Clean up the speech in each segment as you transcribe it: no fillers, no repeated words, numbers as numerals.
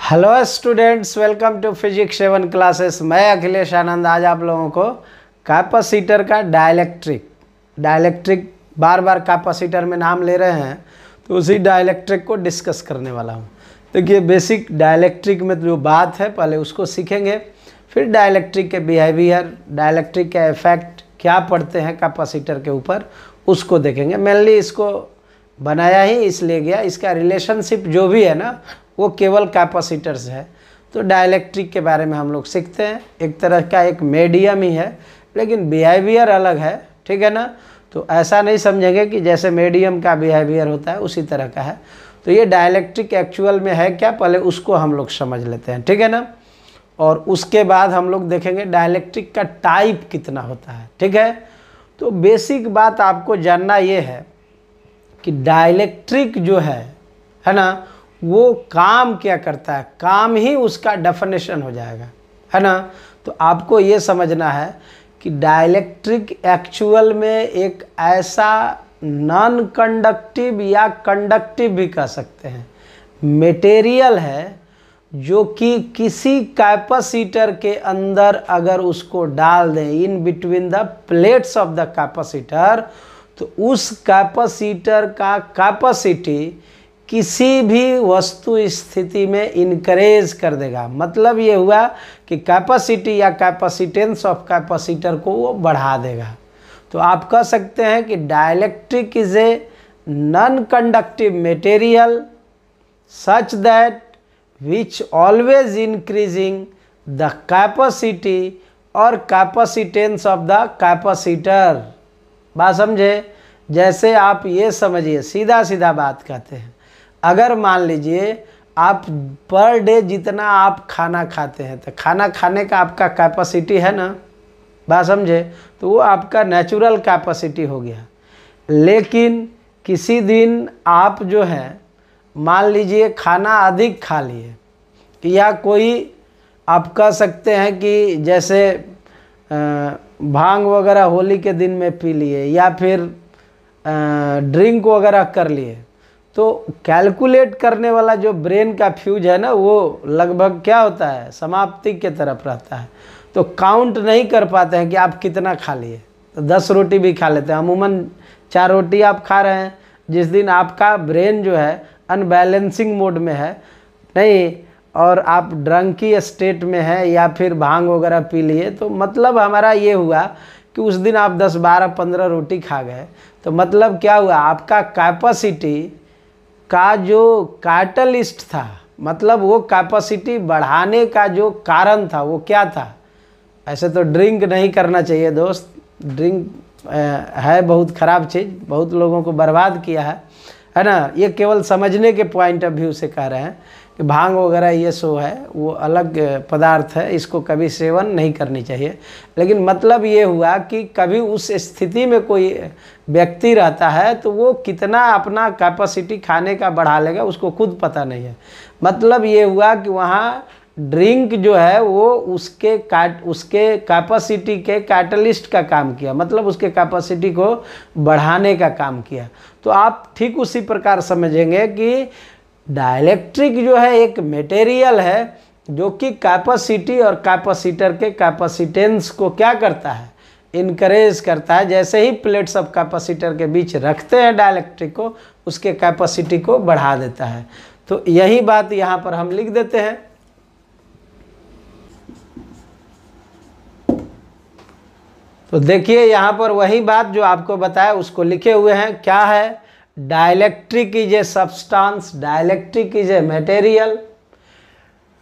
Hello students, welcome to physics 7 classes. मैं अखिलेश आनंद आज आप लोगों को कैपेसिटर का डाइलेक्ट्रिक बार बार कैपेसिटर में नाम ले रहे हैं तो उसी डाइलेक्ट्रिक को डिस्कस करने वाला हूँ। देखिए, बेसिक डाइलेक्ट्रिक में जो बात है पहले उसको सीखेंगे, फिर डाइलेक्ट्रिक के बिहेवियर, डाइलेक्ट्रिक के इफेक्ट क्या पड़ते हैं कैपेसिटर के ऊपर उसको देखेंगे। मेनली इसको बनाया ही इसलिए गया, इसका रिलेशनशिप जो भी है ना वो केवल कैपेसिटर से है। तो डाइलेक्ट्रिक के बारे में हम लोग सीखते हैं, एक तरह का एक मीडियम ही है लेकिन बिहेवियर अलग है, ठीक है ना। तो ऐसा नहीं समझेंगे कि जैसे मीडियम का बिहेवियर होता है उसी तरह का है। तो ये डाइलेक्ट्रिक एक्चुअल में है क्या, पहले उसको हम लोग समझ लेते हैं, ठीक है ना। और उसके बाद हम लोग देखेंगे डाइलेक्ट्रिक का टाइप कितना होता है, ठीक है। तो बेसिक बात आपको जानना ये है कि डाइलेक्ट्रिक जो है ना, वो काम क्या करता है, काम ही उसका डेफिनेशन हो जाएगा, है ना। तो आपको ये समझना है कि डाइलेक्ट्रिक एक्चुअल में एक ऐसा नॉन कंडक्टिव या कंडक्टिव भी कह सकते हैं मटेरियल है जो कि किसी कैपेसिटर के अंदर अगर उसको डाल दें in between the plates of the capacitor, तो उस कैपेसिटर का कैपेसिटी किसी भी वस्तु स्थिति में इनक्रेज कर देगा। मतलब ये हुआ कि कैपेसिटी या कैपेसिटेंस ऑफ कैपेसिटर को वो बढ़ा देगा। तो आप कह सकते हैं कि dielectric is a non conductive material such that which always increasing the capacity और कैपेसिटेंस ऑफ द कैपेसिटर। बात समझे? जैसे आप ये समझिए, सीधा सीधा बात कहते हैं, अगर मान लीजिए आप पर डे जितना आप खाना खाते हैं तो खाना खाने का आपका कैपेसिटी है ना, बात समझे, तो वो आपका नेचुरल कैपेसिटी हो गया। लेकिन किसी दिन आप जो है मान लीजिए खाना अधिक खा लिए, या कोई आप कह सकते हैं कि जैसे भांग वगैरह होली के दिन में पी लिए या फिर ड्रिंक वगैरह कर लिए, तो कैलकुलेट करने वाला जो ब्रेन का फ्यूज है ना वो लगभग क्या होता है, समाप्ति के तरफ रहता है। तो काउंट नहीं कर पाते हैं कि आप कितना खा लिए। तो 10 रोटी भी खा लेते हैं, अमूमन 4 रोटी आप खा रहे हैं। जिस दिन आपका ब्रेन जो है अनबैलेंसिंग मोड में है नहीं और आप ड्रंकी स्टेट में है या फिर भांग वगैरह पी लिए, तो मतलब हमारा ये हुआ कि उस दिन आप 10, 12, 15 रोटी खा गए। तो मतलब क्या हुआ, आपका कैपेसिटी का जो कैटलिस्ट था, मतलब वो कैपेसिटी बढ़ाने का जो कारण था वो क्या था। ऐसे तो ड्रिंक नहीं करना चाहिए दोस्त, ड्रिंक है बहुत ख़राब चीज़, बहुत लोगों को बर्बाद किया है ना। ये केवल समझने के पॉइंट ऑफ व्यू से कह रहे हैं कि भांग वगैरह ये सो है वो अलग पदार्थ है, इसको कभी सेवन नहीं करनी चाहिए। लेकिन मतलब ये हुआ कि कभी उस स्थिति में कोई व्यक्ति रहता है तो वो कितना अपना कैपेसिटी खाने का बढ़ा लेगा उसको खुद पता नहीं है। मतलब ये हुआ कि वहाँ ड्रिंक जो है वो उसके कैपेसिटी के कैटलिस्ट का काम किया, मतलब उसके कैपेसिटी को बढ़ाने का काम किया। तो आप ठीक उसी प्रकार समझेंगे कि डाइलेक्ट्रिक जो है एक मटेरियल है जो कि कैपेसिटी और कैपेसिटर के कैपेसिटेंस को क्या करता है, इनकरेज करता है। जैसे ही प्लेट्स ऑफ कैपेसिटर के बीच रखते हैं डाइलेक्ट्रिक को, उसके कैपेसिटी को बढ़ा देता है। तो यही बात यहाँ पर हम लिख देते हैं। तो देखिए यहाँ पर वही बात जो आपको बताया उसको लिखे हुए हैं। क्या है, dielectric is a substance, dielectric is a material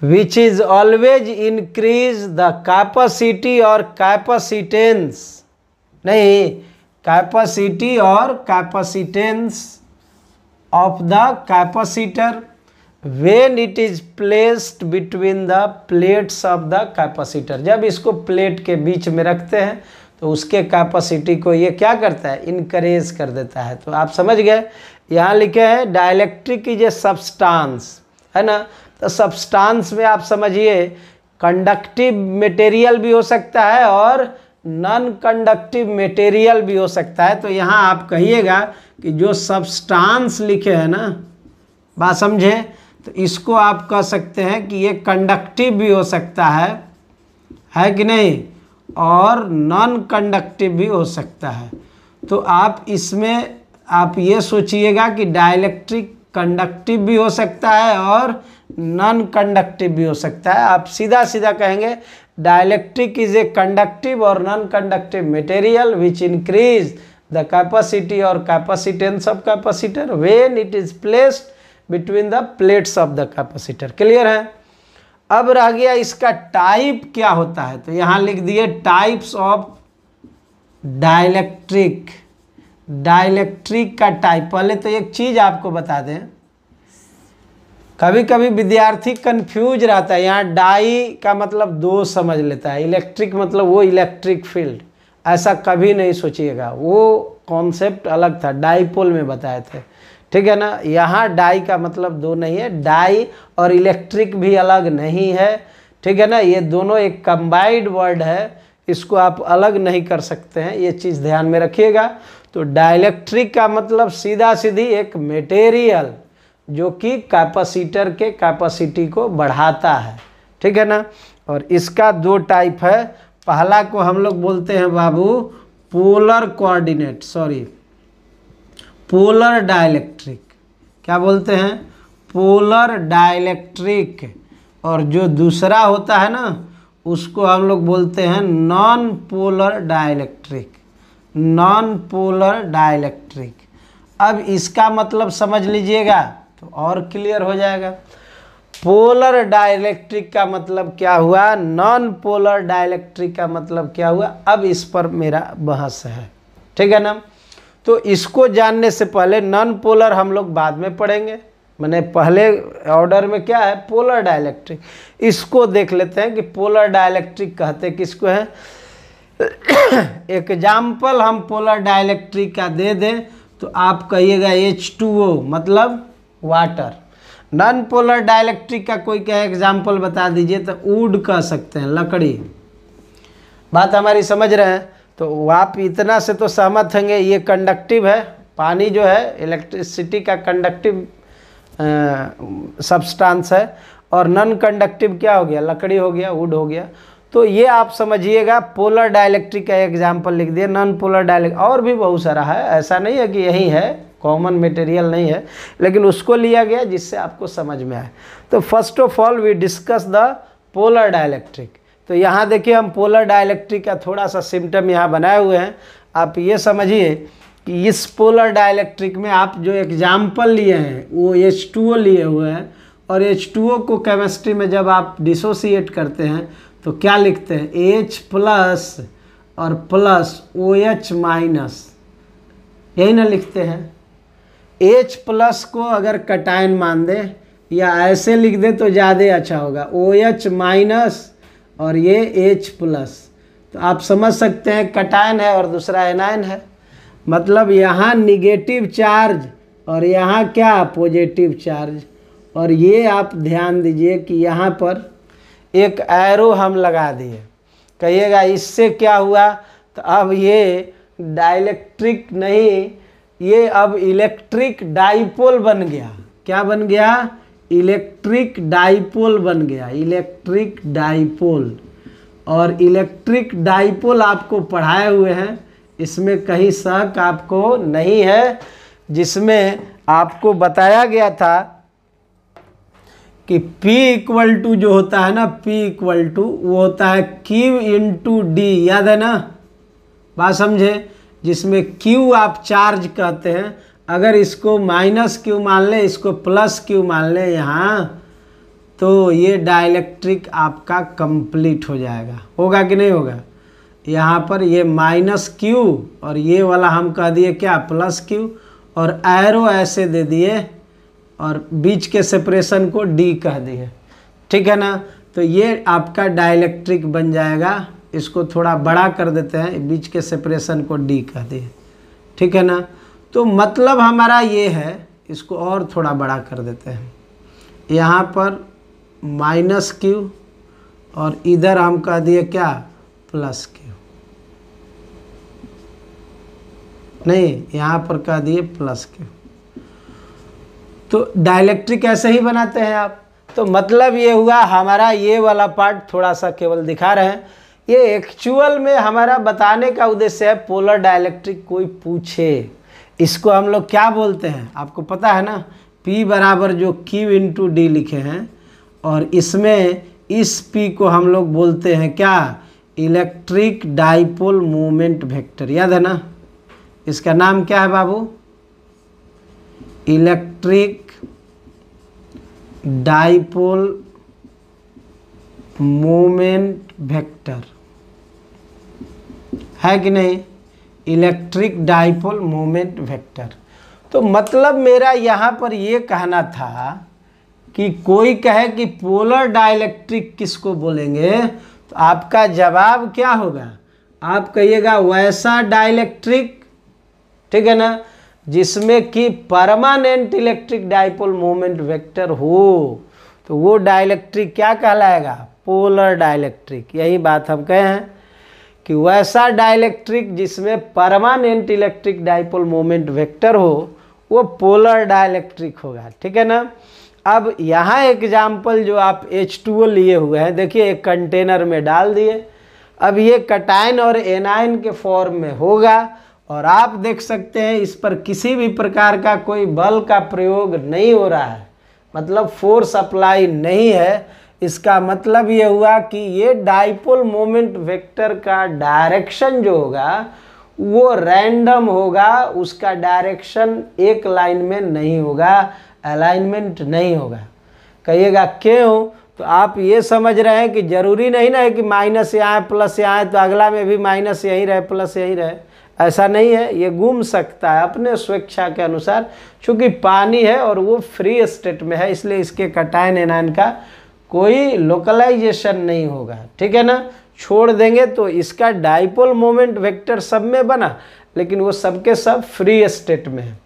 which is always increase the capacity और कैपेसिटेंस, नहीं कैपेसिटी और capacitance of the capacitor when it is placed between the plates of the capacitor. जब इसको प्लेट के बीच में रखते हैं तो उसके कैपेसिटी को ये क्या करता है, इनकरेज कर देता है। तो आप समझ गए, यहाँ लिखे हैं डाइलेक्ट्रिक इज ए सब्सटेंस, है ना। तो सब्सटेंस में आप समझिए कंडक्टिव मटेरियल भी हो सकता है और नॉन कंडक्टिव मटेरियल भी हो सकता है। तो यहाँ आप कहिएगा कि जो सब्सटेंस लिखे हैं ना, बात समझे, तो इसको आप कह सकते हैं कि ये कंडक्टिव भी हो सकता है कि नहीं, और नॉन कंडक्टिव भी हो सकता है। तो आप इसमें आप ये सोचिएगा कि डाइलेक्ट्रिक कंडक्टिव भी हो सकता है और नॉन कंडक्टिव भी हो सकता है। आप सीधा सीधा कहेंगे डाइलेक्ट्रिक इज ए कंडक्टिव और non conductive material which increase the capacity और capacitance of capacitor when it is placed between the plates of the capacitor. Clear है? अब रह गया इसका टाइप क्या होता है, तो यहाँ लिख दिए टाइप्स ऑफ डाइलेक्ट्रिक। डाइलेक्ट्रिक का टाइप, पहले तो एक चीज आपको बता दें, कभी कभी विद्यार्थी कंफ्यूज रहता है, यहाँ डाई का मतलब दो समझ लेता है, इलेक्ट्रिक मतलब वो इलेक्ट्रिक फील्ड, ऐसा कभी नहीं सोचिएगा, वो कॉन्सेप्ट अलग था, डाईपोल में बताए थे, ठीक है ना। यहाँ डाई का मतलब दो नहीं है, डाई और इलेक्ट्रिक भी अलग नहीं है, ठीक है ना। ये दोनों एक कंबाइंड वर्ड है, इसको आप अलग नहीं कर सकते हैं, ये चीज़ ध्यान में रखिएगा। तो डाइलेक्ट्रिक का मतलब सीधा सीधी एक मटेरियल जो कि कैपेसिटर के कैपेसिटी को बढ़ाता है, ठीक है ना। और इसका दो टाइप है, पहला को हम लोग बोलते हैं बाबू पोलर कोऑर्डिनेट, पोलर डाइलेक्ट्रिक। क्या बोलते हैं? Polar dielectric. और जो दूसरा होता है ना उसको हम लोग बोलते हैं non polar dielectric, non polar dielectric. अब इसका मतलब समझ लीजिएगा तो और क्लियर हो जाएगा। पोलर डाइलेक्ट्रिक का मतलब क्या हुआ, नॉन पोलर डाइलेक्ट्रिक का मतलब क्या हुआ, अब इस पर मेरा बहस है, ठीक है ना। तो इसको जानने से पहले नॉन पोलर हम लोग बाद में पढ़ेंगे, मैंने पहले ऑर्डर में क्या है पोलर डाइलेक्ट्रिक। इसको देख लेते हैं कि पोलर डाइलेक्ट्रिक कहते किसको है। एग्जाम्पल हम पोलर डाइलेक्ट्रिक का दे दें तो आप कहिएगा H2O मतलब वाटर। नॉन पोलर डाइलेक्ट्रिक का कोई क्या एग्जाम्पल बता दीजिए, तो वुड कह सकते हैं, लकड़ी। बात हमारी समझ रहे हैं? तो आप इतना से तो सहमत होंगे, ये कंडक्टिव है, पानी जो है इलेक्ट्रिसिटी का कंडक्टिव सब्सटेंस है, और नॉन कंडक्टिव क्या हो गया, लकड़ी हो गया, वुड हो गया। तो ये आप समझिएगा पोलर डाइलेक्ट्रिक का एग्जाम्पल लिख दिए। नॉन पोलर डाइलेक्ट्रिक और भी बहुत सारा है, ऐसा नहीं है कि यही है, कॉमन मटेरियल नहीं है, लेकिन उसको लिया गया जिससे आपको समझ में आए। तो first of all we discuss the polar dielectric. तो यहाँ देखिए हम पोलर डाइलेक्ट्रिक का थोड़ा सा सिम्टम यहाँ बनाए हुए हैं। आप ये समझिए कि इस पोलर डाइलेक्ट्रिक में आप जो एग्जाम्पल लिए हैं वो H2O लिए हुए हैं, और H2O को केमिस्ट्री में जब आप डिसोसिएट करते हैं तो क्या लिखते हैं, H प्लस और प्लस OH माइनस, यही ना लिखते हैं। H प्लस को अगर कटायन मान दें या ऐसे लिख दें तो ज़्यादा अच्छा होगा, OH माइनस और ये H प्लस। तो आप समझ सकते हैं कटायन है और दूसरा एनायन है, मतलब यहाँ निगेटिव चार्ज और यहाँ क्या पॉजिटिव चार्ज। और ये आप ध्यान दीजिए कि यहाँ पर एक एरो हम लगा दिए, कहिएगा इससे क्या हुआ, तो अब ये डाइलेक्ट्रिक नहीं, ये अब इलेक्ट्रिक डाइपोल बन गया। क्या बन गया? इलेक्ट्रिक डाइपोल बन गया, इलेक्ट्रिक डाइपोल। और इलेक्ट्रिक डाइपोल आपको पढ़ाए हुए हैं, इसमें कहीं शक आपको नहीं है, जिसमें आपको बताया गया था कि P इक्वल टू जो होता है ना, P इक्वल टू वो होता है Q इंटू डी, याद है ना, बात समझे, जिसमें Q आप चार्ज कहते हैं। अगर इसको माइनस Q मान लें, इसको प्लस Q मान लें यहाँ, तो ये डाइलेक्ट्रिक आपका कंप्लीट हो जाएगा। होगा कि नहीं होगा? यहाँ पर ये माइनस Q और ये वाला हम कह दिए क्या प्लस Q, और एरो ऐसे दे दिए और बीच के सेपरेशन को D कह दिए, ठीक है ना। तो ये आपका डाइलेक्ट्रिक बन जाएगा। इसको थोड़ा बड़ा कर देते हैं, बीच के सेपरेशन को D कह दिए, ठीक है ना। तो मतलब हमारा ये है, इसको और थोड़ा बड़ा कर देते हैं, यहाँ पर माइनस Q और इधर हम कह दिए क्या प्लस Q, नहीं यहाँ पर कह दिए प्लस Q। तो डाइलेक्ट्रिक ऐसे ही बनाते हैं आप। तो मतलब ये हुआ हमारा ये वाला पार्ट थोड़ा सा केवल दिखा रहे हैं, ये एक्चुअल में हमारा बताने का उद्देश्य है पोलर डाइलेक्ट्रिक कोई पूछे इसको हम लोग क्या बोलते हैं आपको पता है ना, P बराबर जो Q इंटू डी लिखे हैं, और इसमें इस P को हम लोग बोलते हैं क्या, इलेक्ट्रिक डाइपोल मोमेंट वेक्टर, याद है ना, इसका नाम क्या है बाबू, इलेक्ट्रिक डाइपोल मोमेंट वेक्टर, है कि नहीं, इलेक्ट्रिक डाइपोल मोमेंट वेक्टर। तो मतलब मेरा यहाँ पर ये कहना था कि कोई कहे कि पोलर डाइलेक्ट्रिक किसको बोलेंगे, तो आपका जवाब क्या होगा, आप कहिएगा वैसा डाइलेक्ट्रिक, ठीक है ना, जिसमें कि permanent electric dipole moment vector हो, तो वो डाइलेक्ट्रिक क्या कहलाएगा, पोलर डाइलेक्ट्रिक। यही बात हम कहे हैं कि वैसा डाइलेक्ट्रिक जिसमें permanent electric dipole moment vector हो वो पोलर डाइलेक्ट्रिक होगा, ठीक है ना। अब यहाँ एग्जाम्पल जो आप H2O लिए हुए हैं, देखिए एक कंटेनर में डाल दिए, अब ये कटायन और एनायन के फॉर्म में होगा, और आप देख सकते हैं इस पर किसी भी प्रकार का कोई बल का प्रयोग नहीं हो रहा है, मतलब फोर्स अप्लाई नहीं है। इसका मतलब ये हुआ कि ये डाइपोल मोमेंट वेक्टर का डायरेक्शन जो होगा वो रैंडम होगा, उसका डायरेक्शन एक लाइन में नहीं होगा, अलाइनमेंट नहीं होगा। कहिएगा क्यों, तो आप ये समझ रहे हैं कि जरूरी नहीं ना है कि माइनस यहाँ है प्लस यहाँ है तो अगला में भी माइनस यहीं रहे प्लस यहीं रहे, ऐसा नहीं है, ये घूम सकता है अपने स्वेच्छा के अनुसार। चूँकि पानी है और वो फ्री स्टेट में है, इसलिए इसके कटायन एनायन का कोई लोकलाइजेशन नहीं होगा, ठीक है ना। छोड़ देंगे तो इसका डाइपोल मोमेंट वेक्टर सब में बना, लेकिन वो सबके सब फ्री स्टेट में है।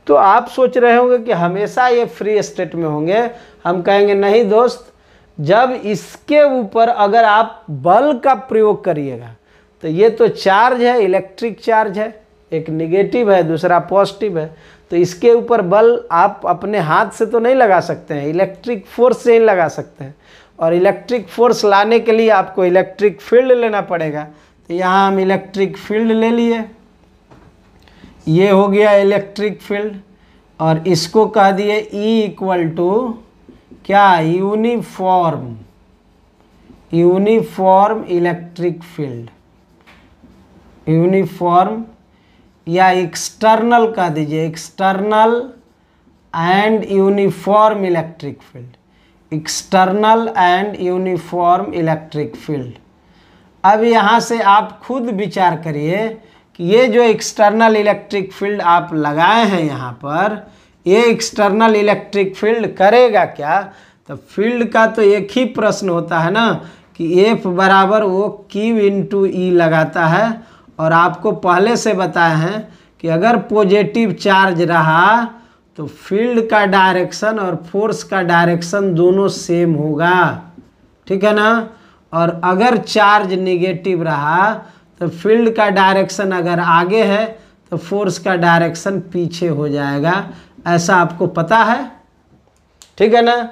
तो आप सोच रहे होंगे कि हमेशा ये फ्री स्टेट में होंगे, हम कहेंगे नहीं दोस्त, जब इसके ऊपर अगर आप बल का प्रयोग करिएगा, तो ये तो चार्ज है, इलेक्ट्रिक चार्ज है, एक निगेटिव है दूसरा पॉजिटिव है, तो इसके ऊपर बल आप अपने हाथ से तो नहीं लगा सकते हैं, इलेक्ट्रिक फोर्स से ही लगा सकते हैं, और इलेक्ट्रिक फोर्स लाने के लिए आपको इलेक्ट्रिक फील्ड लेना पड़ेगा। तो यहाँ हम इलेक्ट्रिक फील्ड ले लिए, ये हो गया इलेक्ट्रिक फील्ड, और इसको कह दिए E इक्वल टू क्या, यूनिफॉर्म इलेक्ट्रिक फील्ड, यूनिफॉर्म या एक्सटर्नल कह दीजिए, external and uniform electric field, external and uniform electric field. अब यहाँ से आप खुद विचार करिए कि ये जो एक्सटर्नल इलेक्ट्रिक फील्ड आप लगाए हैं यहाँ पर, ये एक्सटर्नल इलेक्ट्रिक फील्ड करेगा क्या, तो फील्ड का तो एक ही प्रश्न होता है ना कि F बराबर वो Q इंटू E लगाता है, और आपको पहले से बताए हैं कि अगर पॉजिटिव चार्ज रहा तो फील्ड का डायरेक्शन और फोर्स का डायरेक्शन दोनों सेम होगा, ठीक है ना। और अगर चार्ज नेगेटिव रहा तो फील्ड का डायरेक्शन अगर आगे है तो फोर्स का डायरेक्शन पीछे हो जाएगा, ऐसा आपको पता है, ठीक है ना।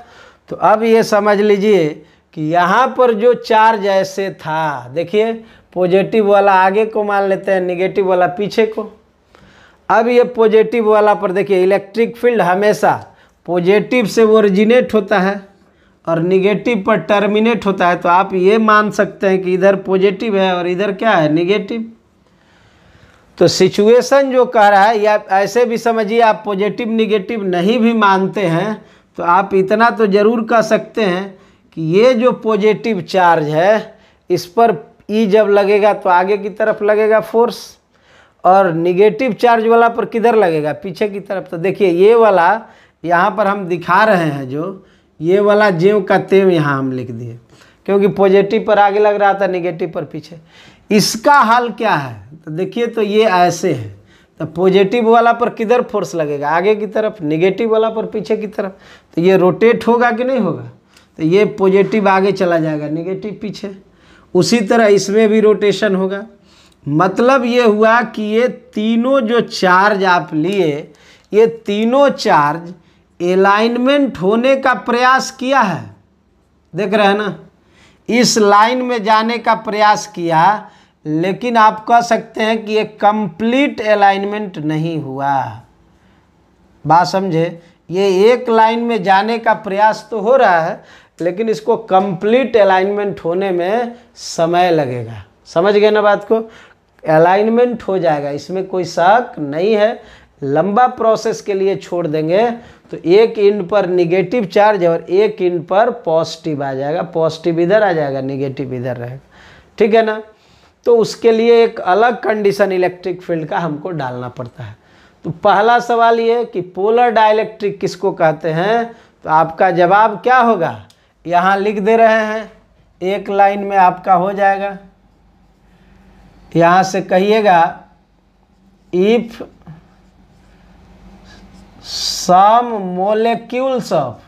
तो अब ये समझ लीजिए कि यहाँ पर जो चार्ज ऐसे था, देखिए पॉजिटिव वाला आगे को मान लेते हैं, नेगेटिव वाला पीछे को। अब ये पॉजिटिव वाला पर देखिए इलेक्ट्रिक फील्ड हमेशा पॉजिटिव से ओरिजिनेट होता है और नेगेटिव पर टर्मिनेट होता है, तो आप ये मान सकते हैं कि इधर पॉजिटिव है और इधर क्या है, नेगेटिव। तो सिचुएशन जो कह रहा है, या ऐसे भी समझिए आप पॉजिटिव निगेटिव नहीं भी मानते हैं तो आप इतना तो ज़रूर कह सकते हैं कि ये जो पॉजिटिव चार्ज है इस पर E जब लगेगा तो आगे की तरफ लगेगा फोर्स, और निगेटिव चार्ज वाला पर किधर लगेगा, पीछे की तरफ। तो देखिए ये वाला यहाँ पर हम दिखा रहे हैं, जो ये वाला ज्यों का त्यों यहाँ हम लिख दिए, क्योंकि पॉजिटिव पर आगे लग रहा था, निगेटिव पर पीछे। इसका हल क्या है, तो देखिए तो ये ऐसे है, तो पॉजिटिव वाला पर किधर फोर्स लगेगा, आगे की तरफ, निगेटिव वाला पर पीछे की तरफ। तो ये रोटेट होगा कि नहीं होगा, तो ये पॉजिटिव आगे चला जाएगा, निगेटिव पीछे। उसी तरह इसमें भी रोटेशन होगा। मतलब ये हुआ कि ये तीनों जो चार्ज आप लिए, ये तीनों चार्ज अलाइनमेंट होने का प्रयास किया है, देख रहे हैं ना, इस लाइन में जाने का प्रयास किया, लेकिन आप कह सकते हैं कि ये कंप्लीट अलाइनमेंट नहीं हुआ। बात समझे, ये एक लाइन में जाने का प्रयास तो हो रहा है, लेकिन इसको कंप्लीट अलाइनमेंट होने में समय लगेगा। समझ गए ना बात को? अलाइनमेंट हो जाएगा, इसमें कोई शक नहीं है। लंबा प्रोसेस के लिए छोड़ देंगे तो एक एंड पर निगेटिव चार्ज और एक एंड पर पॉजिटिव आ जाएगा, पॉजिटिव इधर आ जाएगा, निगेटिव इधर रहेगा, ठीक है ना। तो उसके लिए एक अलग कंडीशन इलेक्ट्रिक फील्ड का हमको डालना पड़ता है। तो पहला सवाल ये कि पोलर डाइलेक्ट्रिक किसको कहते हैं, तो आपका जवाब क्या होगा, यहाँ लिख दे रहे हैं, एक लाइन में आपका हो जाएगा। यहाँ से कहिएगा if some molecules of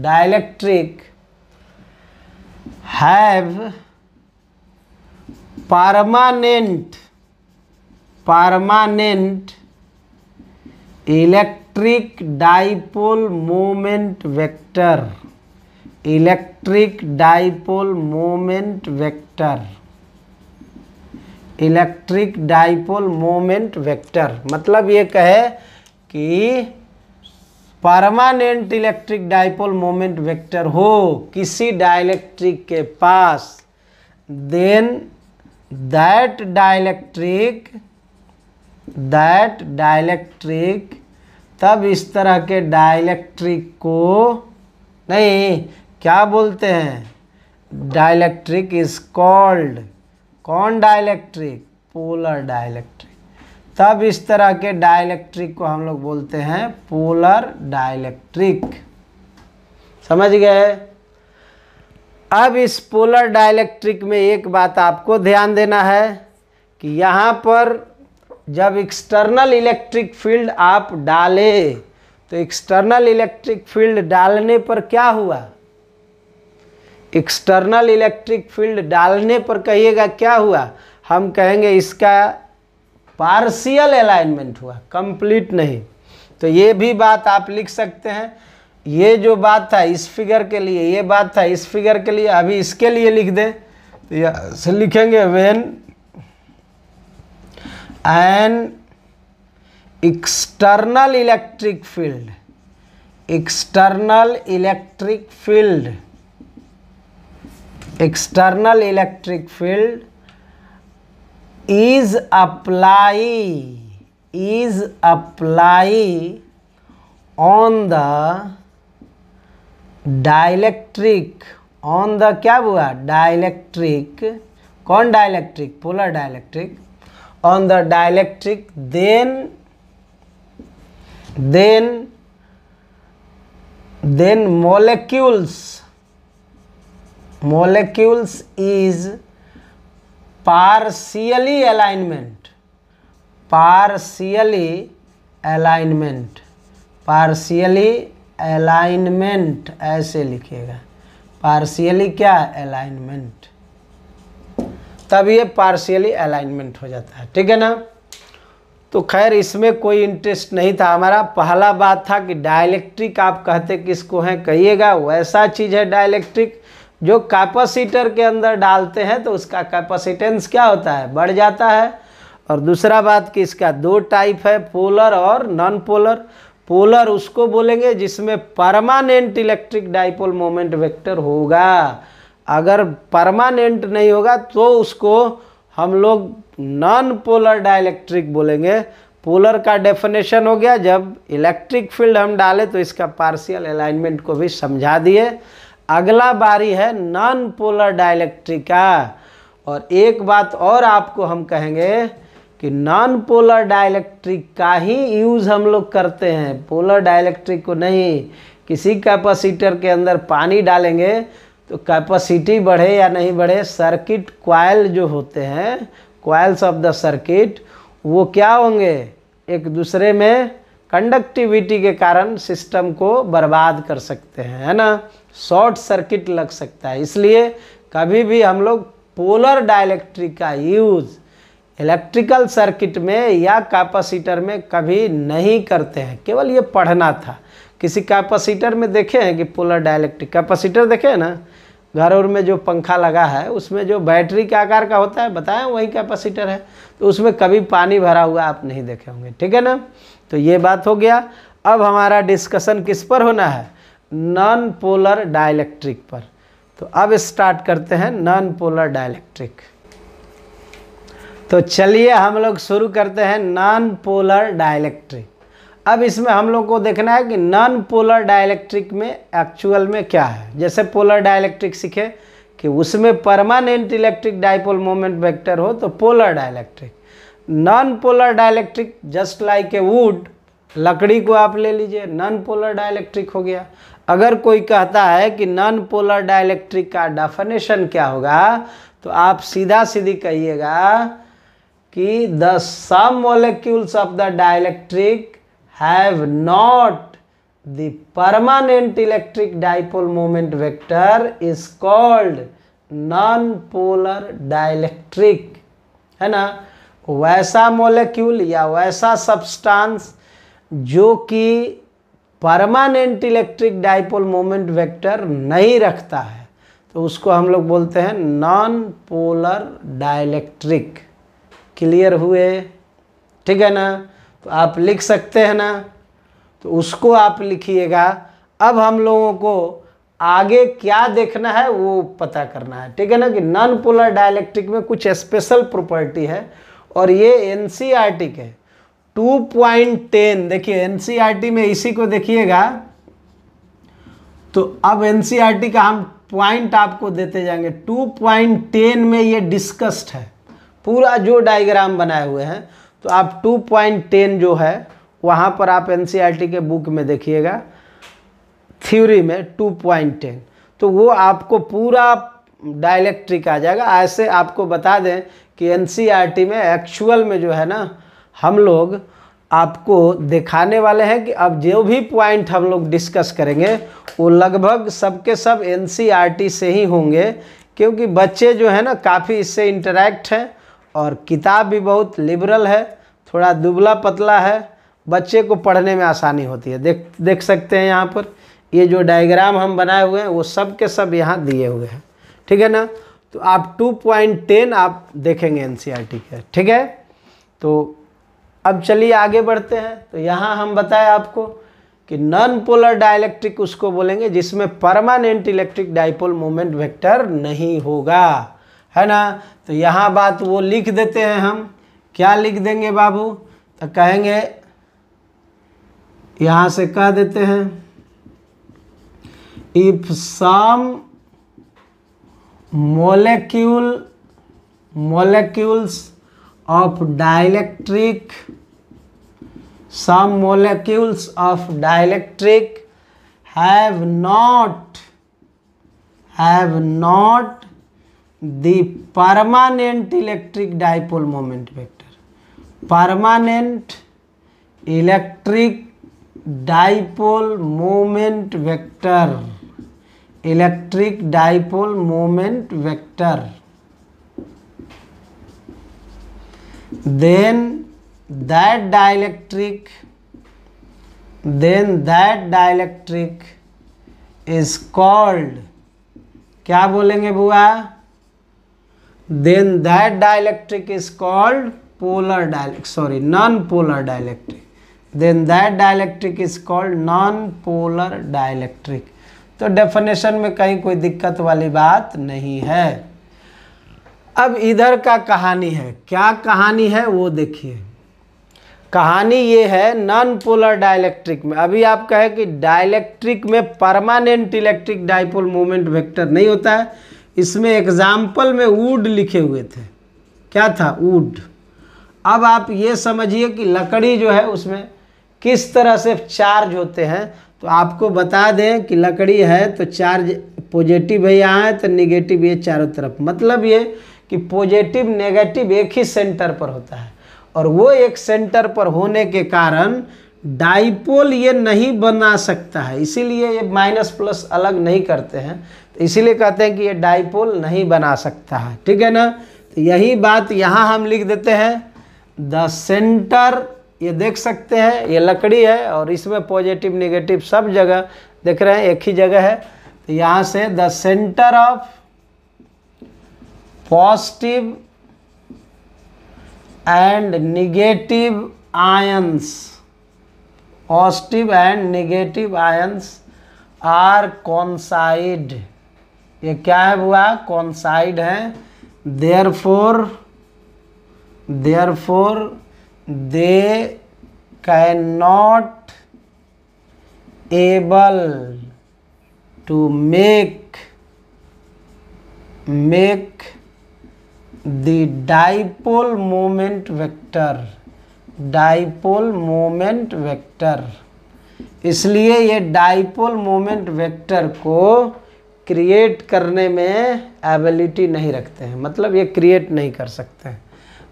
dielectric have permanent electric dipole moment vector, electric dipole moment vector, electric dipole moment vector मतलब ये कहे कि permanent electric dipole moment vector हो किसी डाइलेक्ट्रिक के पास, देन दैट डाइलेक्ट्रिक तब इस तरह के डाइलेक्ट्रिक को नहीं क्या बोलते हैं, डाइलेक्ट्रिक इज कॉल्ड, कौन डाइलेक्ट्रिक, पोलर डाइलेक्ट्रिक। तब इस तरह के डाइलेक्ट्रिक को हम लोग बोलते हैं पोलर डाइलेक्ट्रिक। समझ गए? अब इस पोलर डाइलेक्ट्रिक में एक बात आपको ध्यान देना है कि यहाँ पर जब एक्सटर्नल इलेक्ट्रिक फील्ड आप डाले तो एक्सटर्नल इलेक्ट्रिक फील्ड डालने पर क्या हुआ, एक्सटर्नल इलेक्ट्रिक फील्ड डालने पर कहिएगा क्या हुआ, हम कहेंगे इसका पार्शियल अलाइनमेंट हुआ, कंप्लीट नहीं। तो ये भी बात आप लिख सकते हैं, ये जो बात था इस फिगर के लिए, ये बात था इस फिगर के लिए, अभी इसके लिए लिख दें तो यहाँ से लिखेंगे when an external electric field is apply on the dielectric, on the क्या हुआ, डाइलेक्ट्रिक, कौन dielectric, polar dielectric, on the dielectric, then molecules is partially alignment ऐसे लिखिएगा, पार्शियली क्या, अलाइनमेंट, तब ये पार्शियली अलाइनमेंट हो जाता है, ठीक है ना। तो खैर इसमें कोई इंटरेस्ट नहीं था हमारा, पहला बात था कि डाइलेक्ट्रिक आप कहते किसको हैं, कहिएगा वैसा चीज़ है डाइलेक्ट्रिक जो कैपेसिटर के अंदर डालते हैं तो उसका कैपेसिटेंस क्या होता है, बढ़ जाता है। और दूसरा बात कि इसका दो टाइप है, पोलर और नॉन पोलर। पोलर उसको बोलेंगे जिसमें permanent electric dipole moment vector होगा, अगर परमानेंट नहीं होगा तो उसको हम लोग नॉन पोलर डाइलेक्ट्रिक बोलेंगे। पोलर का डेफिनेशन हो गया, जब इलेक्ट्रिक फील्ड हम डालें तो इसका पार्शियल अलाइनमेंट को भी समझा दिए। अगला बारी है नॉन पोलर डाइलेक्ट्रिक का, और एक बात और आपको हम कहेंगे कि नॉन पोलर डाइलेक्ट्रिक का ही यूज़ हम लोग करते हैं, पोलर डाइलेक्ट्रिक को नहीं। किसी कैपेसिटर के अंदर पानी डालेंगे तो कैपेसिटी बढ़े या नहीं बढ़े, सर्किट कॉइल जो होते हैं, कॉइल्स ऑफ द सर्किट, वो क्या होंगे, एक दूसरे में कंडक्टिविटी के कारण सिस्टम को बर्बाद कर सकते हैं, है ना, शॉर्ट सर्किट लग सकता है। इसलिए कभी भी हम लोग पोलर डाइलेक्ट्रिक का यूज़ इलेक्ट्रिकल सर्किट में या कैपेसिटर में कभी नहीं करते हैं, केवल ये पढ़ना था। किसी कैपेसिटर में देखे हैं कि पोलर डाइलेक्ट्रिक कैपेसिटर देखे हैं ना, घर और में जो पंखा लगा है उसमें जो बैटरी के आकार का होता है, बताएं वही कैपेसिटर है, तो उसमें कभी पानी भरा हुआ आप नहीं देखे होंगे, ठीक है ना। तो ये बात हो गया। अब हमारा डिस्कशन किस पर होना है, नॉन पोलर डाइलेक्ट्रिक पर। तो अब स्टार्ट करते हैं नॉन पोलर डाइलेक्ट्रिक। तो चलिए हम लोग शुरू करते हैं नॉन पोलर डाइलेक्ट्रिक। अब इसमें हम लोग को देखना है कि नॉन पोलर डाइलेक्ट्रिक में एक्चुअल में क्या है। जैसे पोलर डाइलेक्ट्रिक सीखे कि उसमें permanent electric dipole moment vector हो तो polar dielectric. Non polar dielectric just like A would, लकड़ी को आप ले लीजिए, नॉन पोलर डाइलेक्ट्रिक हो गया। अगर कोई कहता है कि नॉन पोलर डाइलेक्ट्रिक का डेफिनेशन क्या होगा, तो आप सीधा सीधी कहिएगा कि the some molecules of the dielectric have not the permanent electric dipole moment vector is called non-polar dielectric, है ना। वैसा मॉलिक्यूल या वैसा सब्सटेंस जो कि permanent electric dipole moment vector नहीं रखता है, तो उसको हम लोग बोलते हैं नॉन पोलर डाइलेक्ट्रिक। क्लियर हुए, ठीक है ना। तो आप लिख सकते हैं ना, तो उसको आप लिखिएगा। अब हम लोगों को आगे क्या देखना है वो पता करना है, ठीक है ना, कि नॉन पोलर डाइलेक्ट्रिक में कुछ स्पेशल प्रॉपर्टी है और ये एनसीईआरटी के 2.10, देखिए एनसीईआरटी में इसी को देखिएगा। तो अब एनसीईआरटी का हम पॉइंट आपको देते जाएंगे। 2.10 में ये डिस्कस्ड है, पूरा जो डायग्राम बनाए हुए हैं। तो आप 2.10 जो है वहाँ पर आप एनसीईआरटी के बुक में देखिएगा, थ्योरी में 2.10, तो वो आपको पूरा डाइलेक्ट्रिक आ जाएगा। ऐसे आपको बता दें कि एनसीईआरटी में एक्चुअल में जो है ना, हम लोग आपको दिखाने वाले हैं कि अब जो भी पॉइंट हम लोग डिस्कस करेंगे वो लगभग सबके सब एनसीईआरटी से ही होंगे, क्योंकि बच्चे जो है ना काफ़ी इससे इंटरेक्ट हैं और किताब भी बहुत लिबरल है, थोड़ा दुबला पतला है, बच्चे को पढ़ने में आसानी होती है। देख सकते हैं यहाँ पर ये जो डायग्राम हम बनाए हुए हैं वो सब के सब यहाँ दिए हुए हैं, ठीक है ना। तो आप 2.10 आप देखेंगे एनसीईआरटी के, ठीक है। तो अब चलिए आगे बढ़ते हैं। तो यहाँ हम बताएं आपको कि नॉन पोलर डाइलेक्ट्रिक उसको बोलेंगे जिसमें permanent electric dipole moment vector नहीं होगा, है ना। तो यहाँ बात वो लिख देते हैं हम, क्या लिख देंगे बाबू, तो कहेंगे यहाँ से कह देते हैं if some molecules of dielectric, some molecules of dielectric have not the permanent electric dipole moment vector. Permanent electric dipole moment vector. Electric dipole moment vector. Then that dielectric is called, क्या बोलेंगे बुआ, then that dielectric is called non-polar dielectric. Then that dielectric is called non-polar dielectric. तो definition में कहीं कोई दिक्कत वाली बात नहीं है। अब इधर का कहानी है, क्या कहानी है वो देखिए। कहानी ये है नॉन पोलर डाइलेक्ट्रिक में। अभी आप कहे कि डाइलेक्ट्रिक में permanent electric dipole moment vector नहीं होता है। इसमें एग्जाम्पल में वुड लिखे हुए थे, क्या था, वुड। अब आप ये समझिए कि लकड़ी जो है उसमें किस तरह से चार्ज होते हैं। तो आपको बता दें कि लकड़ी है तो चार्ज पॉजिटिव है यहाँ है तो निगेटिव ये चारों तरफ, मतलब ये कि पॉजिटिव नेगेटिव एक ही सेंटर पर होता है। और वो एक सेंटर पर होने के कारण डाइपोल ये नहीं बना सकता है, इसीलिए ये माइनस प्लस अलग नहीं करते हैं, तो इसीलिए कहते हैं कि ये डाइपोल नहीं बना सकता है। ठीक है ना। तो यही बात यहाँ हम लिख देते हैं द सेंटर, ये देख सकते हैं ये लकड़ी है और इसमें पॉजिटिव नेगेटिव सब जगह देख रहे हैं, एक ही जगह है। तो यहाँ से the centre of positive and negative ions, positive and negative ions are coincide, ये क्या है हुआ, कॉन्साइड है। Therefore they can not able to make the dipole moment vector, dipole moment vector, इसलिए ये डाइपोल मोमेंट वेक्टर को create करने में एबिलिटी नहीं रखते हैं, मतलब ये क्रिएट नहीं कर सकते हैं।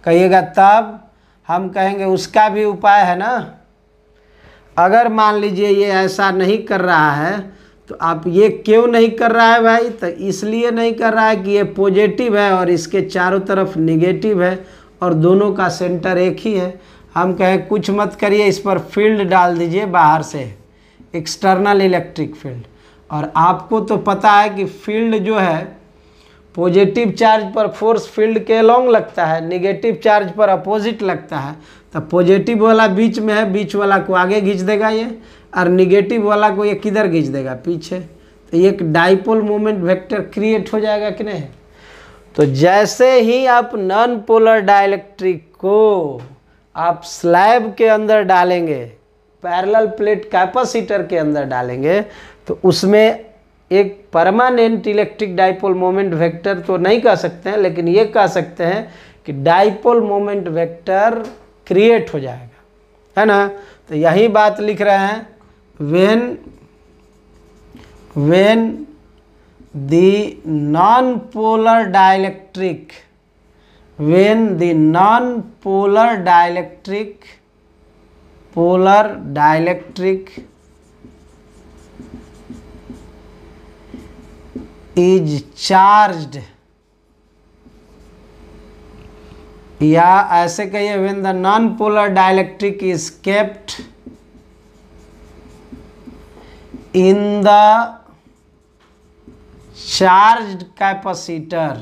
कहिएगा तब हम कहेंगे उसका भी उपाय है ना। अगर मान लीजिए ये ऐसा नहीं कर रहा है तो आप ये क्यों नहीं कर रहा है भाई, तो इसलिए नहीं कर रहा है कि ये पॉजिटिव है और इसके चारों तरफ नेगेटिव है और दोनों का सेंटर एक ही है। हम कहें कुछ मत करिए, इस पर फील्ड डाल दीजिए बाहर से, एक्सटर्नल इलेक्ट्रिक फील्ड, और आपको तो पता है कि फील्ड जो है पॉजिटिव चार्ज पर फोर्स फील्ड के अलोंग लगता है, नेगेटिव चार्ज पर अपोजिट लगता है। तो पॉजिटिव वाला बीच में है, बीच वाला को आगे खींच देगा ये, और नेगेटिव वाला को ये किधर खींच देगा, पीछे। तो एक डाइपोल मोमेंट वेक्टर क्रिएट हो जाएगा कि नहीं। तो जैसे ही आप नॉन पोलर डाइलेक्ट्रिक को आप स्लैब के अंदर डालेंगे, पैरेलल प्लेट कैपेसिटर के अंदर डालेंगे, तो उसमें एक permanent electric dipole moment vector तो नहीं कह सकते हैं, लेकिन ये कह सकते हैं कि डाइपोल मोमेंट वेक्टर क्रिएट हो जाएगा, है ना। तो यही बात लिख रहे हैं, when the non-polar dielectric is charged, या ऐसे कहिए when the non-polar dielectric is kept in the charged capacitor,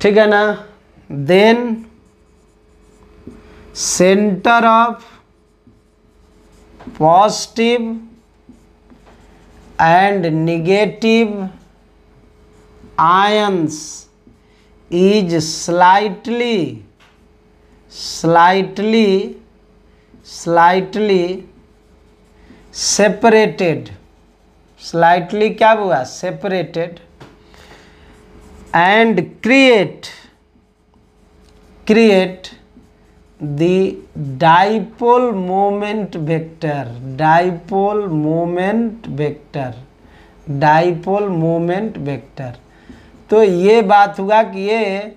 ठीक है ना, then center of positive and negative ions is slightly separated, slightly क्या हुआ, separated, and create the dipole moment vector, तो ये बात हुआ कि ये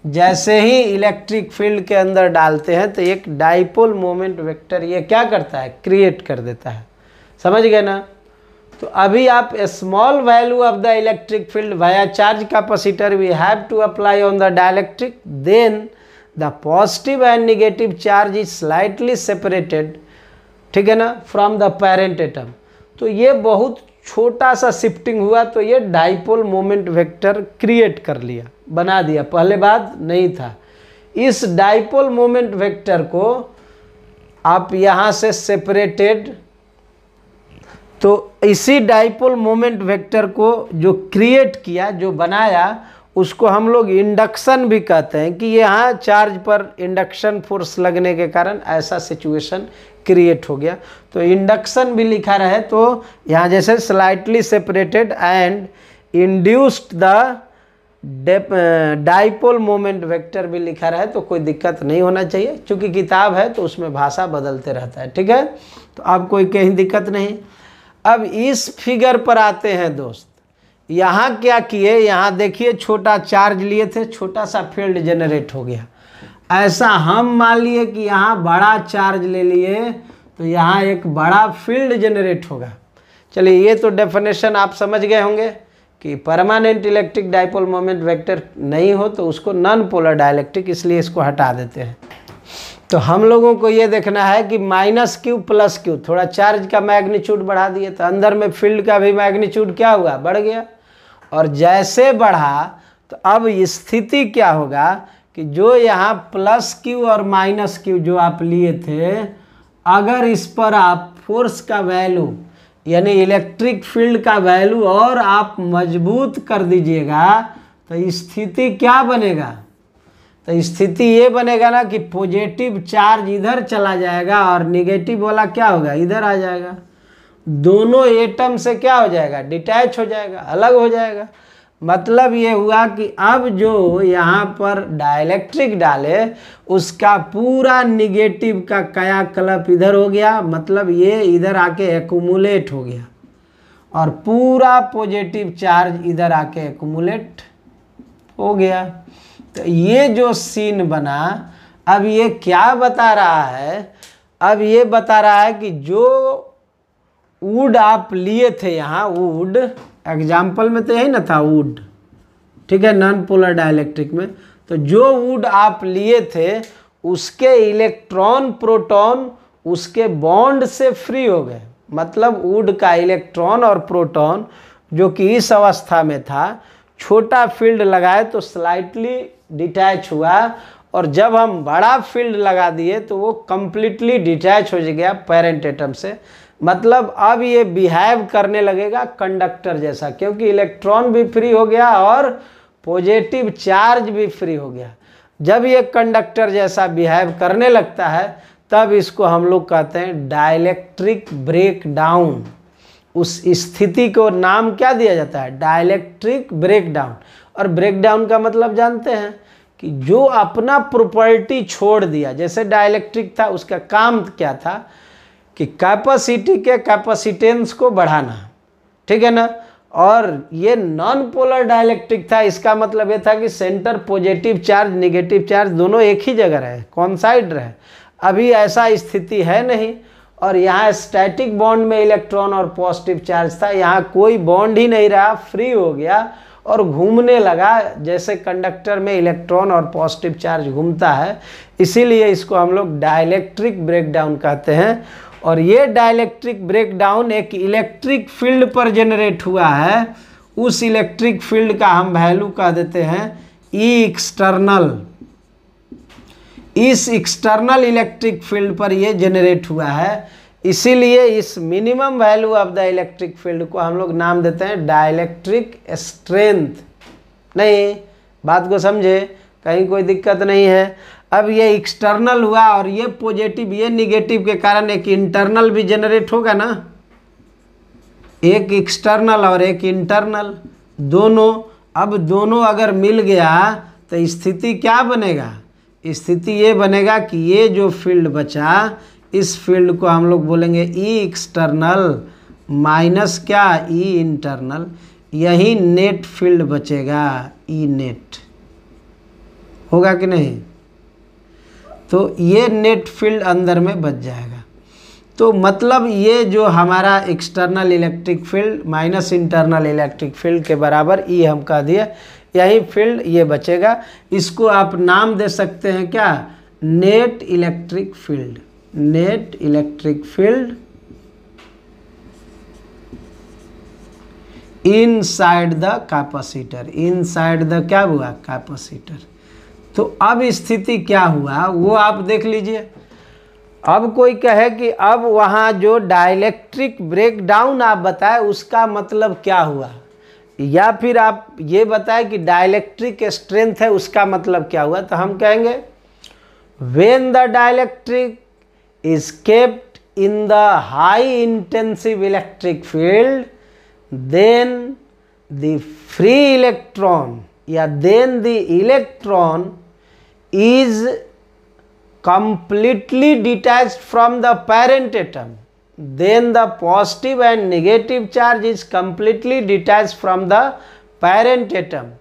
जैसे ही इलेक्ट्रिक फील्ड के अंदर डालते हैं तो एक डाइपोल मोमेंट वेक्टर ये क्या करता है, क्रिएट कर देता है। समझ गए ना। तो अभी आप small value of the electric field via charge capacitor we have to apply on the dielectric, then the positive and negative charge is slightly separated, ठीक है ना, फ्रॉम द पेरेंट एटम। तो ये बहुत छोटा सा शिफ्टिंग हुआ तो ये डाइपोल मोमेंट वेक्टर क्रिएट कर लिया, बना दिया, पहले बात नहीं था। इस डाइपोल मोमेंट वेक्टर को आप यहाँ से सेपरेटेड, तो इसी डाइपोल मोमेंट वेक्टर को जो क्रिएट किया, जो बनाया, उसको हम लोग इंडक्शन भी कहते हैं कि यहाँ चार्ज पर इंडक्शन फोर्स लगने के कारण ऐसा सिचुएशन क्रिएट हो गया। तो इंडक्शन भी लिखा रहे तो यहाँ जैसे slightly separated and induced the dipole moment vector भी लिखा रहे तो कोई दिक्कत नहीं होना चाहिए, क्योंकि किताब है तो उसमें भाषा बदलते रहता है, ठीक है। तो अब कोई कहीं दिक्कत नहीं। अब इस फिगर पर आते हैं दोस्त। यहाँ क्या किए, यहाँ देखिए छोटा चार्ज लिए थे, छोटा सा फील्ड जनरेट हो गया। ऐसा हम मान लिए कि यहाँ बड़ा चार्ज ले लिए तो यहाँ एक बड़ा फील्ड जनरेट होगा। चलिए ये तो डेफिनेशन आप समझ गए होंगे कि permanent electric dipole moment vector नहीं हो तो उसको नॉन पोलर डाइलेक्ट्रिक, इसलिए इसको हटा देते हैं। तो हम लोगों को ये देखना है कि माइनस क्यू प्लस क्यू, थोड़ा चार्ज का मैग्नीट्यूड बढ़ा दिए तो अंदर में फील्ड का भी मैग्नीट्यूड क्या हुआ, बढ़ गया। और जैसे बढ़ा तो अब स्थिति क्या होगा कि जो यहाँ प्लस क्यू और माइनस क्यू जो आप लिए थे, अगर इस पर आप फोर्स का वैल्यू यानी इलेक्ट्रिक फील्ड का वैल्यू और आप मजबूत कर दीजिएगा तो स्थिति क्या बनेगा, तो स्थिति ये बनेगा ना कि पॉजिटिव चार्ज इधर चला जाएगा और निगेटिव वाला क्या होगा, इधर आ जाएगा। दोनों एटम से क्या हो जाएगा, डिटैच हो जाएगा, अलग हो जाएगा। मतलब ये हुआ कि अब जो यहाँ पर डाइलेक्ट्रिक डाले उसका पूरा निगेटिव का क्रियाकलाप इधर हो गया, मतलब ये इधर आके एक्यूमुलेट हो गया और पूरा पॉजिटिव चार्ज इधर आके एक्यूमुलेट हो गया। तो ये जो सीन बना, अब ये क्या बता रहा है, अब ये बता रहा है कि जो वुड आप लिए थे यहाँ, वुड एग्जाम्पल में तो यही ना था वुड, ठीक है, नॉन पोलर डाइलेक्ट्रिक में, तो जो वुड आप लिए थे उसके इलेक्ट्रॉन प्रोटॉन उसके बॉन्ड से फ्री हो गए। मतलब वुड का इलेक्ट्रॉन और प्रोटॉन जो कि इस अवस्था में था, छोटा फील्ड लगाए तो स्लाइटली डिटैच हुआ और जब हम बड़ा फील्ड लगा दिए तो वो कंप्लीटली डिटैच हो गया पेरेंट एटम से। मतलब अब ये बिहेव करने लगेगा कंडक्टर जैसा, क्योंकि इलेक्ट्रॉन भी फ्री हो गया और पॉजिटिव चार्ज भी फ्री हो गया। जब ये कंडक्टर जैसा बिहेव करने लगता है तब इसको हम लोग कहते हैं डाइलेक्ट्रिक ब्रेकडाउन। उस स्थिति को नाम क्या दिया जाता है, डाइलेक्ट्रिक ब्रेकडाउन। और ब्रेकडाउन का मतलब जानते हैं कि जो अपना प्रॉपर्टी छोड़ दिया, जैसे डाइलेक्ट्रिक था उसका काम क्या था कि कैपेसिटी के कैपेसिटेंस को बढ़ाना, ठीक है ना। और ये नॉन पोलर डाइलेक्ट्रिक था, इसका मतलब ये था कि centre positive charge negative charge दोनों एक ही जगह रहे, कौन साइड रहे। अभी ऐसा स्थिति है नहीं और यहाँ स्टैटिक बॉन्ड में इलेक्ट्रॉन और पॉजिटिव चार्ज था, यहाँ कोई बॉन्ड ही नहीं रहा, फ्री हो गया और घूमने लगा जैसे कंडक्टर में इलेक्ट्रॉन और पॉजिटिव चार्ज घूमता है। इसीलिए इसको हम लोग डाइलेक्ट्रिक ब्रेकडाउन कहते हैं। और ये डाइलेक्ट्रिक ब्रेकडाउन एक इलेक्ट्रिक फील्ड पर जनरेट हुआ है। उस इलेक्ट्रिक फील्ड का हम वैल्यू कह देते हैं ई एक्सटर्नल। इस एक्सटर्नल इलेक्ट्रिक फील्ड पर ये जनरेट हुआ है, इसीलिए इस minimum value of the electric field को हम लोग नाम देते हैं डाइलेक्ट्रिक स्ट्रेंथ। नहीं, बात को समझे, कहीं कोई दिक्कत नहीं है। अब ये एक्सटर्नल हुआ और ये पॉजिटिव ये निगेटिव के कारण एक इंटरनल भी जनरेट होगा ना, एक एक्सटर्नल और एक इंटरनल दोनों। अब दोनों अगर मिल गया तो स्थिति क्या बनेगा, स्थिति ये बनेगा कि ये जो फील्ड बचा इस फील्ड को हम लोग बोलेंगे ई एक्सटर्नल माइनस क्या, ई इंटरनल। यही नेट फील्ड बचेगा, ई नेट होगा कि नहीं। तो ये नेट फील्ड अंदर में बच जाएगा। तो मतलब ये जो हमारा external electric field minus internal electric field के बराबर ई हम कह दिए, यही फील्ड ये बचेगा। इसको आप नाम दे सकते हैं क्या, net electric field. Net electric field inside the capacitor, inside the क्या हुआ, कैपेसिटर। तो अब स्थिति क्या हुआ वो आप देख लीजिए। अब कोई कहे कि अब वहाँ जो डाइलेक्ट्रिक ब्रेकडाउन आप बताए उसका मतलब क्या हुआ, या फिर आप ये बताएं कि डाइलेक्ट्रिक स्ट्रेंथ है उसका मतलब क्या हुआ। तो हम कहेंगे when the dielectric is kept in the high intensive electric field, then the free electron या then the electron is completely detached from the parent atom, then the positive and negative charge is completely detached from the parent atom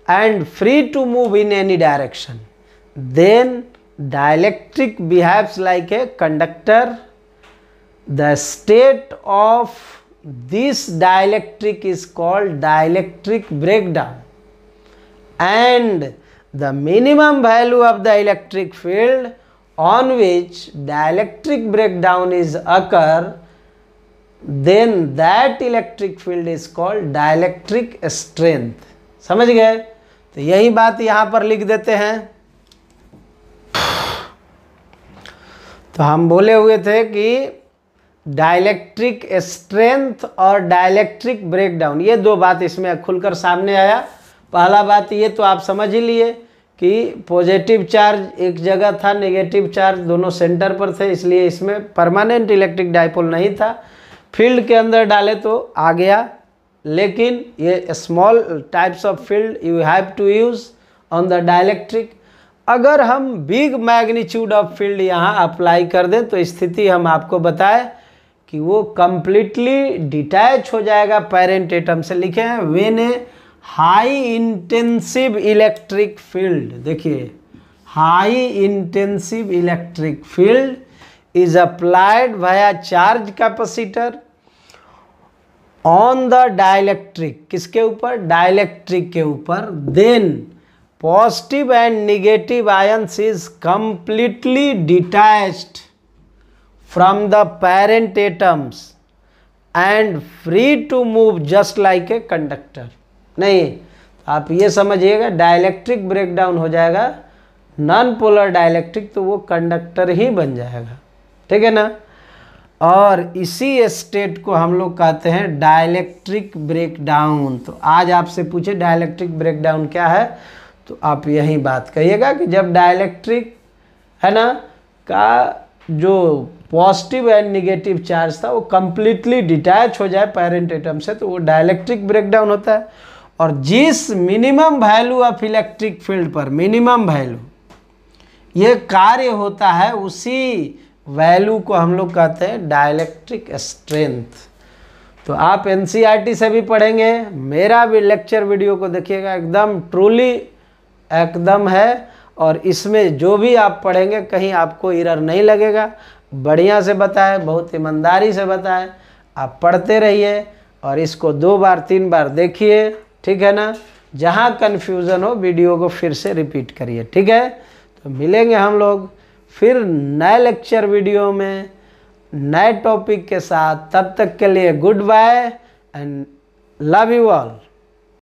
and free to move in any direction. then dielectric behaves like a conductor. The state of this dielectric is called dielectric breakdown, and the minimum value of the electric field on which dielectric breakdown is occur, then that electric field is called dielectric strength. समझ गए? तो यही बात यहाँ पर लिख देते हैं। तो हम बोले हुए थे कि डाइलेक्ट्रिक स्ट्रेंथ और डाइलेक्ट्रिक ब्रेकडाउन, ये दो बात इसमें खुलकर सामने आया। पहला बात ये तो आप समझ ही लिए कि पॉजिटिव चार्ज एक जगह था, नेगेटिव चार्ज दोनों सेंटर पर थे, इसलिए इसमें परमानेंट इलेक्ट्रिक डाइपोल नहीं था। फील्ड के अंदर डाले तो आ गया, लेकिन ये small types of field you have to use on the dielectric. अगर हम बिग मैग्नीट्यूड ऑफ फील्ड यहाँ अप्लाई कर दें तो स्थिति हम आपको बताएं कि वो कंप्लीटली डिटैच हो जाएगा पेरेंट एटम से। लिखे हैं when a high intensive electric field, देखिए high intensive electric field is applied via charge capacitor on the dielectric, किसके ऊपर? डाइलेक्ट्रिक के ऊपर। Then positive and negative ions is completely detached from the parent atoms and free to move just like a conductor. नहीं, आप ये समझिएगा dielectric breakdown हो जाएगा, नॉन पोलर डाइलेक्ट्रिक, तो वो कंडक्टर ही बन जाएगा। ठीक है ना? और इसी स्टेट को हम लोग कहते हैं डाइलेक्ट्रिक ब्रेकडाउन। तो आज आपसे पूछे डाइलेक्ट्रिक ब्रेकडाउन क्या है, तो आप यही बात कहिएगा कि जब डाइलेक्ट्रिक है ना का जो पॉजिटिव एंड नेगेटिव चार्ज था वो कंप्लीटली डिटैच हो जाए पेरेंट एटम से, तो वो डाइलेक्ट्रिक ब्रेकडाउन होता है। और जिस minimum value of electric field पर, मिनिमम वैल्यू ये कार्य होता है, उसी वैल्यू को हम लोग कहते हैं डाइलेक्ट्रिक स्ट्रेंथ। तो आप एनसीईआरटी से भी पढ़ेंगे, मेरा भी लेक्चर वीडियो को देखिएगा, एकदम ट्रूली एकदम है, और इसमें जो भी आप पढ़ेंगे कहीं आपको एरर नहीं लगेगा। बढ़िया से बताए, बहुत ईमानदारी से बताए, आप पढ़ते रहिए और इसको 2 बार 3 बार देखिए। ठीक है ना? जहाँ कन्फ्यूज़न हो वीडियो को फिर से रिपीट करिए। ठीक है? तो मिलेंगे हम लोग फिर नए लेक्चर वीडियो में नए टॉपिक के साथ। तब तक के लिए good bye and love you all.